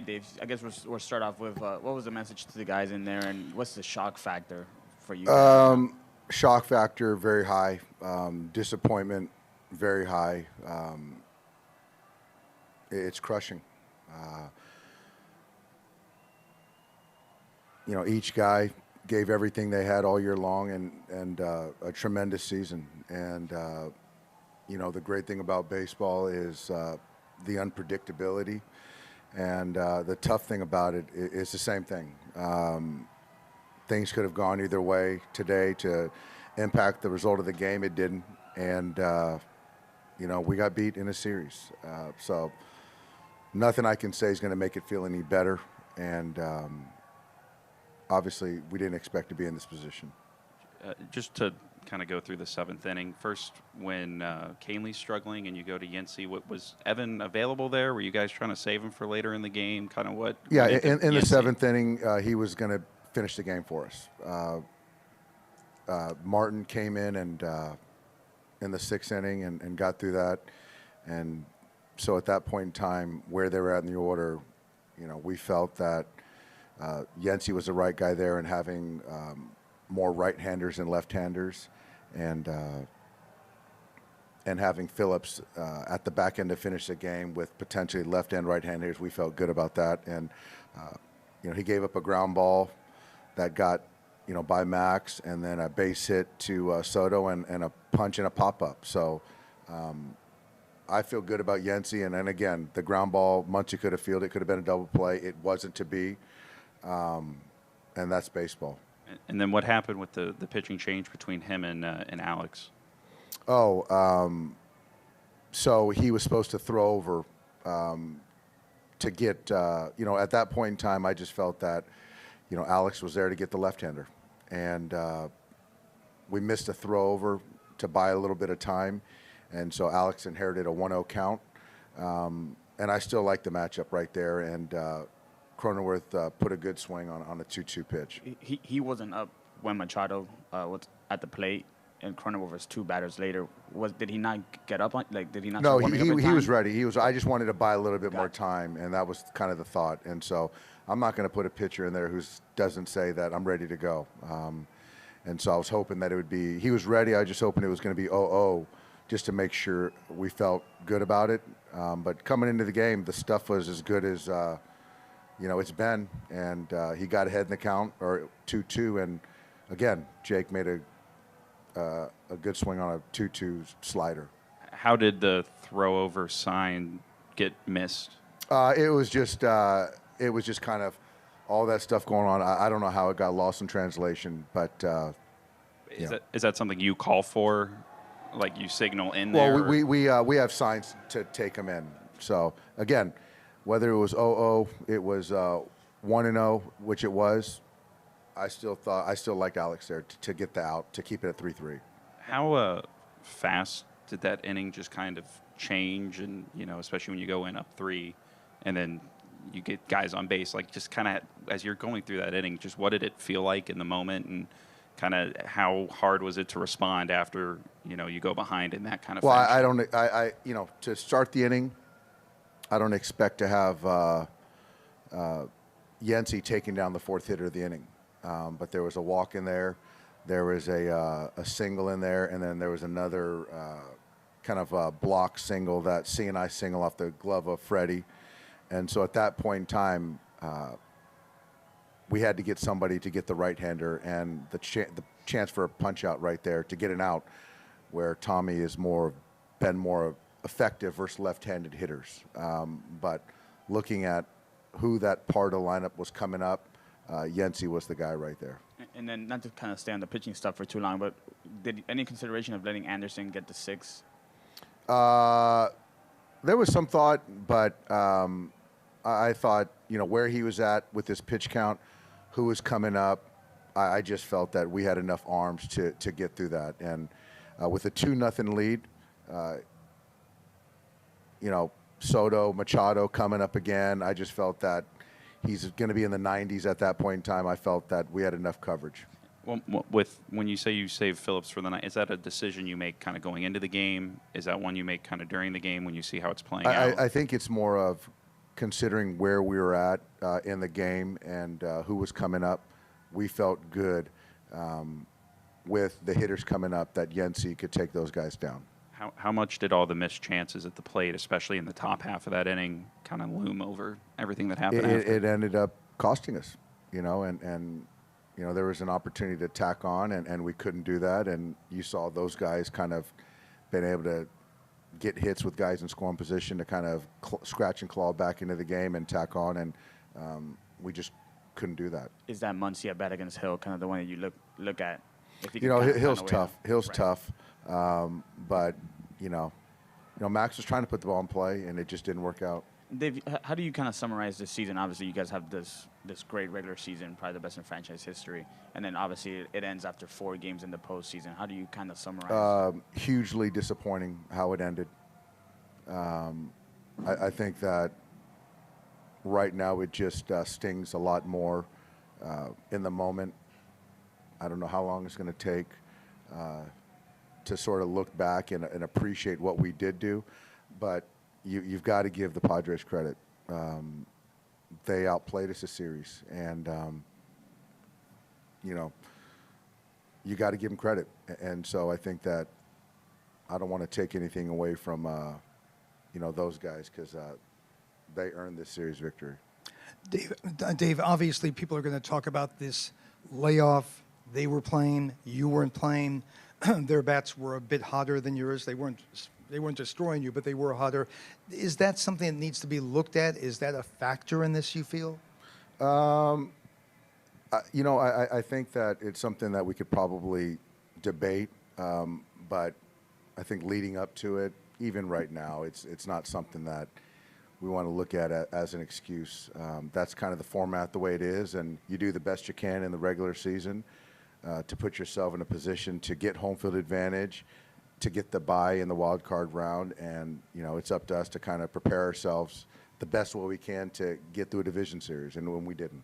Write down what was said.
Dave, I guess we'll start off with what was the message to the guys in there, and what's the shock factor for you guys? Shock factor very high. Disappointment very high. It's crushing. Each guy gave everything they had all year long, and a tremendous season. And the great thing about baseball is the unpredictability, and the tough thing about it is the same thing. Things could have gone either way today to impact the result of the game. It didn't, and we got beat in a series. So nothing I can say is going to make it feel any better. And obviously, we didn't expect to be in this position. Just to kind of go through the seventh inning, first when Canley's struggling and you go to Yancey, was Evan available there? Were you guys trying to save him for later in the game? Kind of what? Yeah, in the seventh inning, he was going to finish the game for us. Martin came in and in the sixth inning and got through that. And so at that point in time, where they were at in the order, we felt that Yancey was the right guy there, and having more right-handers than left-handers, and having Phillips at the back end to finish the game with potentially left and right-handers, we felt good about that. And he gave up a ground ball that got by Max, and then a base hit to Soto, and a punch and a pop-up. So I feel good about Yancey. And then again, the ground ball, Muncy could have fielded. It could have been a double play. It wasn't to be. And that's baseball. And then what happened with the pitching change between him and Alex? So he was supposed to throw over to get, at that point in time, I just felt that, Alex was there to get the left-hander. And we missed a throw over to buy a little bit of time. And so Alex inherited a 1-0 count. And I still like the matchup right there. And Cronenworth put a good swing on a 2-2 pitch. He wasn't up when Machado was at the plate, and Cronenworth was two batters later. Did he not get up? Did he not? No, he was ready. I just wanted to buy a little bit more time, and that was kind of the thought. And so I'm not going to put a pitcher in there who doesn't say that I'm ready to go. And so I was hoping that it would be. He was ready. I was just hoping it was going to be 0-0, just to make sure we felt good about it. But coming into the game, the stuff was as good as it's been, and he got ahead in the count, or 2-2, and again, Jake made a good swing on a 2-2 slider. How did the throw over sign get missed? It was just kind of all that stuff going on. I don't know how it got lost in translation, but is that something you call for, like you signal in there? Well, we have signs to take them in. So again, whether it was 0-0, it was 1-0, which it was. I still liked Alex there to get the out, to keep it at 3-3. How fast did that inning just kind of change? And, especially when you go in up 3 and then you get guys on base, like just kind of as you're going through that inning, just what did it feel like in the moment, and kind of how hard was it to respond after, you go behind in that kind of fashion? Well, to start the inning, I don't expect to have Yancey taking down the fourth hitter of the inning. But there was a walk in there. There was a single in there, and then there was another kind of a block single, that C&I single off the glove of Freddie. And so at that point in time, we had to get somebody to get the right-hander, and the chance for a punch-out right there to get an out, where Tommy is been more effective versus left-handed hitters. But looking at who that part of the lineup was coming up, Yancey was the guy right there. And then, not to kind of stay on the pitching stuff for too long, but did any consideration of letting Anderson get the 6? There was some thought, but I thought, where he was at with his pitch count, who was coming up, I just felt that we had enough arms to get through that. And with a 2-0 lead, Soto, Machado coming up again, I just felt that he's going to be in the 90s at that point in time. I felt that we had enough coverage. Well, when you say you save Phillips for the night, is that a decision you make kind of going into the game? Is that one you make kind of during the game when you see how it's playing out? I think it's more of considering where we were at in the game and who was coming up, we felt good with the hitters coming up that Yancey could take those guys down. How much did all the missed chances at the plate, especially in the top half of that inning, kind of loom over everything that happened after? It ended up costing us, and there was an opportunity to tack on, and we couldn't do that. And you saw those guys kind of been able to get hits with guys in scoring position to kind of scratch and claw back into the game and tack on, and we just couldn't do that. Is that Muncy at bat against Hill kind of the one that you look at? If you Hill's tough. Hill's right. tough, but Max was trying to put the ball in play, and it just didn't work out. Dave, how do you kind of summarize this season? Obviously, you guys have this great regular season, probably the best in franchise history, and then obviously it ends after 4 games in the postseason. How do you kind of summarize? Hugely disappointing how it ended. I think that right now it just stings a lot more in the moment. I don't know how long it's going to take to sort of look back and appreciate what we did do, but you've got to give the Padres credit. They outplayed us a series, and you got to give them credit. And so I think that I don't want to take anything away from those guys, because they earned this series victory. Dave, obviously people are going to talk about this layoff. They were playing, you weren't playing. Their bats were a bit hotter than yours. They weren't destroying you, but they were hotter. Is that something that needs to be looked at? Is that a factor in this, you feel? I think that it's something that we could probably debate, but I think leading up to it, even right now, it's not something that we want to look at as an excuse. That's kind of the format the way it is, and you do the best you can in the regular season to put yourself in a position to get home field advantage, to get the bye in the wild card round, and it's up to us to kind of prepare ourselves the best way we can to get through a division series, and when we didn't.